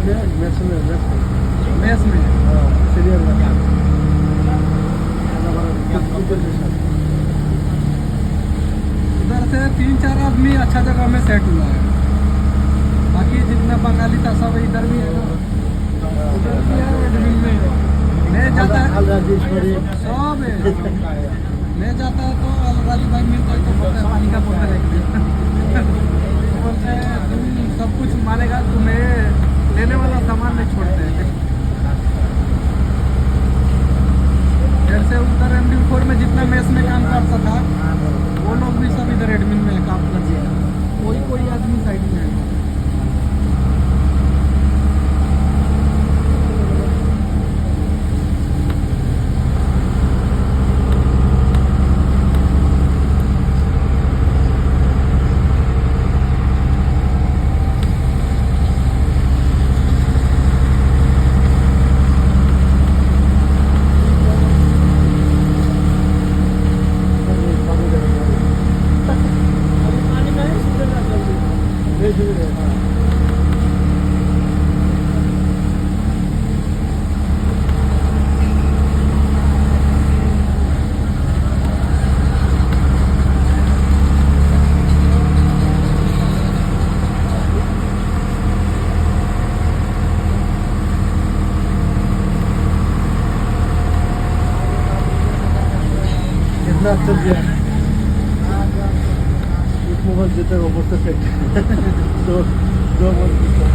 Mess में senior उधर से 3-4 आदमी अच्छा जगह में सेट हुआ है। बाकी जितना बंगाली था सब इधर भी है ना, उधर भी है, एडमिन में ले जाता है सब है। ले जाता है तो अलराजी भाई मिलता है तो बोलते हैं पानी का बोतल एक दे। बोलते हैं तुम सब कुछ मानेगा, तुम्हें लेने वाला सामान नहीं छोड़ते हैं। जैसे उधर MD4 में जितना मेस में काम करता था वो लोग भी सब इधर एडमिन में काम कर दिया। कोई कोई आदमी साइड में है। Nasıl ya? İlk mobil jeter o bosta tek. Do mobil.